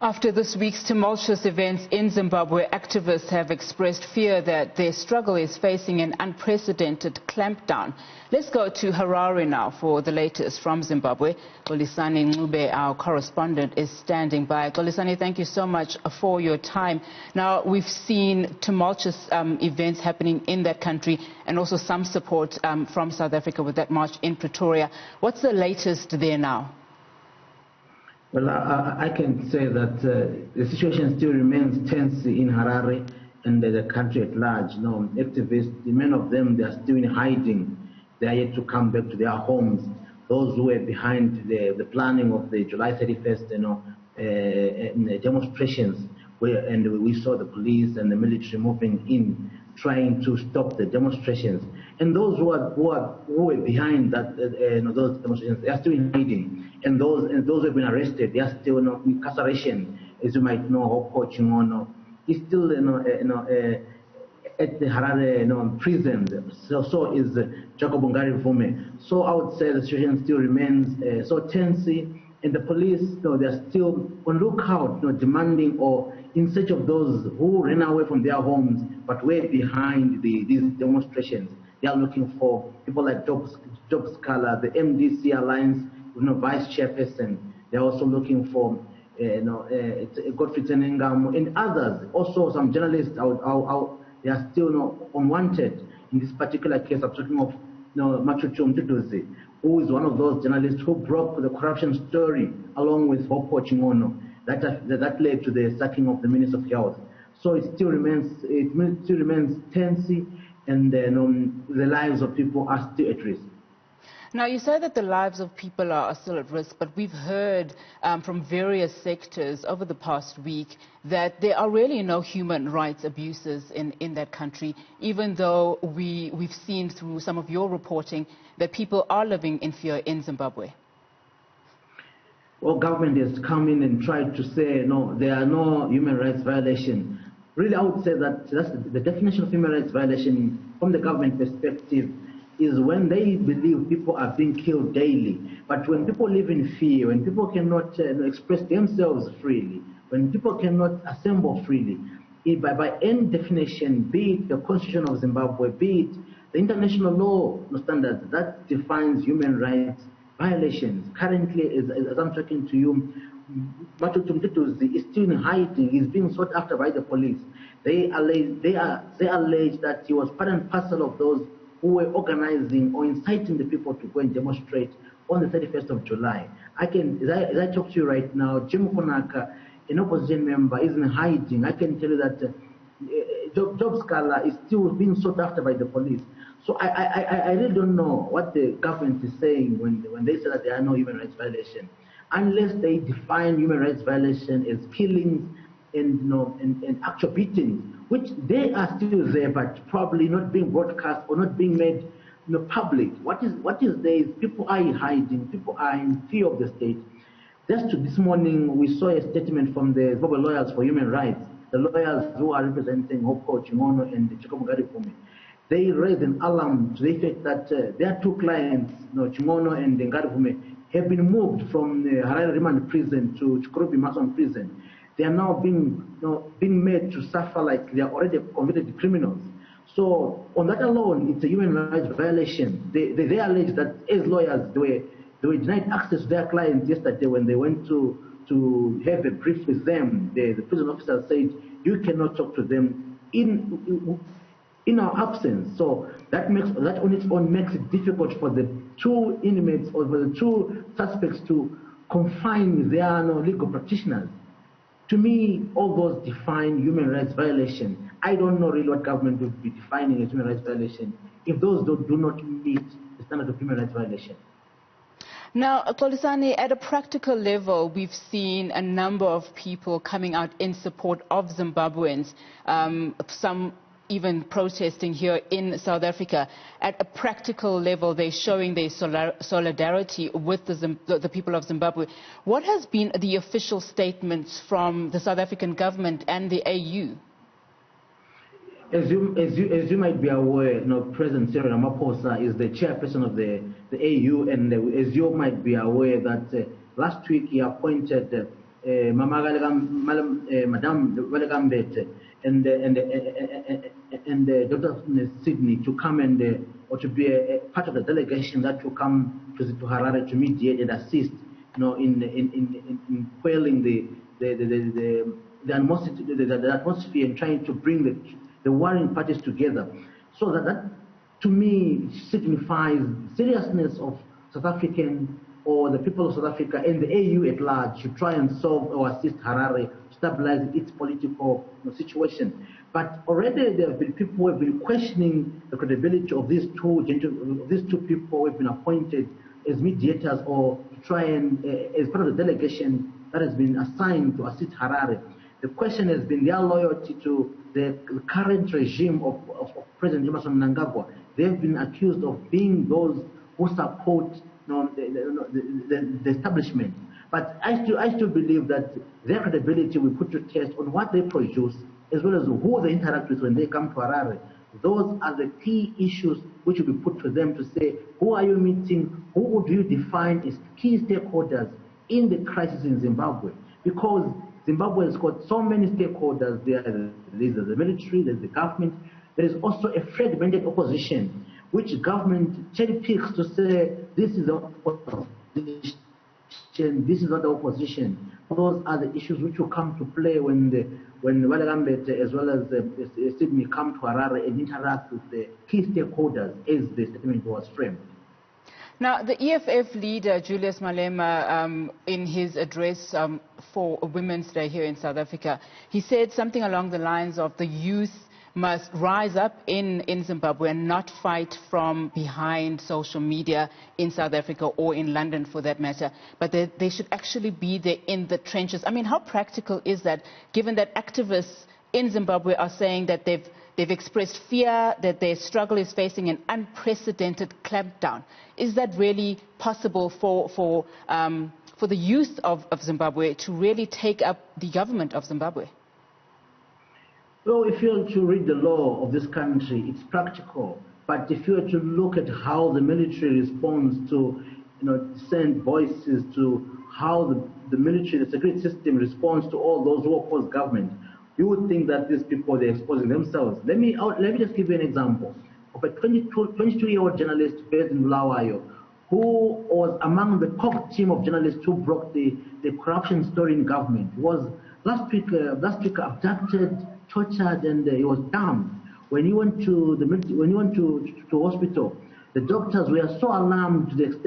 After this week's tumultuous events in Zimbabwe, activists have expressed fear that their struggle is facing an unprecedented clampdown. Let's go to Harare now for the latest from Zimbabwe. Xolisani Ncube, our correspondent, is standing by. Xolisani, thank you so much for your time. Now, we've seen tumultuous events happening in that country and also some support from South Africa with that march in Pretoria. What's the latest there now? Well, I can say that the situation still remains tense in Harare and the country at large. You know, activists, many of them, they are still in hiding. They are yet to come back to their homes. Those who were behind the planning of the July 31st, demonstrations, and we saw the police and the military moving in, trying to stop the demonstrations. And those who were behind that, those demonstrations, they are still in hiding. And those who have been arrested, they are still in incarceration. As you might know, Chingono is still at the Harare prison. So is Jacob Vume. So I would say the situation still remains so tense. And the police, they are still on lookout, demanding or in search of those who ran away from their homes but were behind these demonstrations. They are looking for people like Job Scala, the MDC Alliance, vice chairperson. They are also looking for Godfrey Tenengam and others. Also, some journalists they are still unwanted in this particular case. I'm talking of Tumultuous, who is one of those journalists who broke the corruption story along with Chingono that led to the sacking of the Minister of Health. So it still remains tense, and the lives of people are still at risk. Now, you say that the lives of people are still at risk, but we've heard from various sectors over the past week that there are really no human rights abuses in that country, even though we've seen through some of your reporting that people are living in fear in Zimbabwe. Well, government has come in and tried to say, no, there are no human rights violations. Really, I would say that that's the definition of human rights violation from the government perspective is when they believe people are being killed daily. But when people live in fear, when people cannot express themselves freely, when people cannot assemble freely, by any definition, be it the Constitution of Zimbabwe, be it the international law standards, that defines human rights violations. Currently, as I'm talking to you, Tumultuous is still in hiding. He's being sought after by the police. They allege that he was part and parcel of those who were organizing or inciting the people to go and demonstrate on the 31st of July. As I talk to you right now, Jim Konaka, an opposition member, is in hiding. I can tell you that Job Scala is still being sought after by the police. So I really don't know what the government is saying when they say that there are no human rights violations, unless they define human rights violation as killings and actual beatings, which they are still there, but probably not being broadcast or not being made public. What is there is people are hiding, people are in fear of the state. Just this morning, we saw a statement from the Zimbabwe Lawyers for Human Rights, the lawyers who are representing Chingono and Jacob Vume. They raised an alarm to the effect that their two clients, Chingono and Vume, have been moved from the Harare Remand Prison to Chikorobi Mason Prison. They are now being made to suffer like they are already convicted criminals. So on that alone, it's a human rights violation. They allege that as lawyers, they were denied access to their clients yesterday when they went to have a brief with them. The prison officer said, you cannot talk to them in our absence. So that on its own makes it difficult for the two inmates or for the two suspects to confine their legal practitioners. To me, all those define human rights violation. I don't know really what government would be defining as human rights violation if those do not meet the standard of human rights violation. Now, Xolisani, at a practical level, we've seen a number of people coming out in support of Zimbabweans, some even protesting here in South Africa. At a practical level, they're showing their solidarity with the people of Zimbabwe. What has been the official statements from the South African government and the AU? As you might be aware, President Cyril Ramaphosa is the chairperson of the AU, and as you might be aware that last week he appointed Madam Walegambete and Dr. Sydney to come and or to be a part of the delegation that will come to Harare to mediate and assist, in quelling the atmosphere and trying to bring the warring parties together. So that to me signifies seriousness of South African or the people of South Africa and the AU at large to try and solve or assist Harare to stabilize its political situation. But already there have been people who have been questioning the credibility of these two people who have been appointed as mediators or to try and, as part of the delegation that has been assigned to assist Harare. The question has been their loyalty to the current regime of President Emmerson Mnangagwa. They have been accused of being those who support the establishment. But I still believe that their credibility will put to test on what they produce, as well as who they interact with when they come to Harare. Those are the key issues which will be put to them to say, who are you meeting? Who would you define as key stakeholders in the crisis in Zimbabwe? Because Zimbabwe has got so many stakeholders. There's the military, there's the government. There is also a fragmented opposition, which government cherry picks to say, this is the opposition, this is not the opposition. Those are the issues which will come to play when Walegambete as well as Sydney come to Harare and interact with the key stakeholders as the statement was framed. Now, the EFF leader, Julius Malema, in his address for Women's Day here in South Africa, he said something along the lines of the youth must rise up in Zimbabwe and not fight from behind social media in South Africa or in London for that matter, but they should actually be there in the trenches. I mean, how practical is that, given that activists in Zimbabwe are saying that they've expressed fear that their struggle is facing an unprecedented clampdown? Is that really possible for the youth of Zimbabwe to really take up the government of Zimbabwe? Well, if you were to read the law of this country, it's practical. But if you were to look at how the military responds to, send voices to how the military, the security system responds to all those who oppose government, you would think that these people, they're exposing themselves. Let me just give you an example of a 22-year-old journalist based in Bulawayo, who was among the top team of journalists who broke the corruption story in government. He was last week abducted, tortured, and he was down. When he went to hospital, the doctors were so alarmed to the extent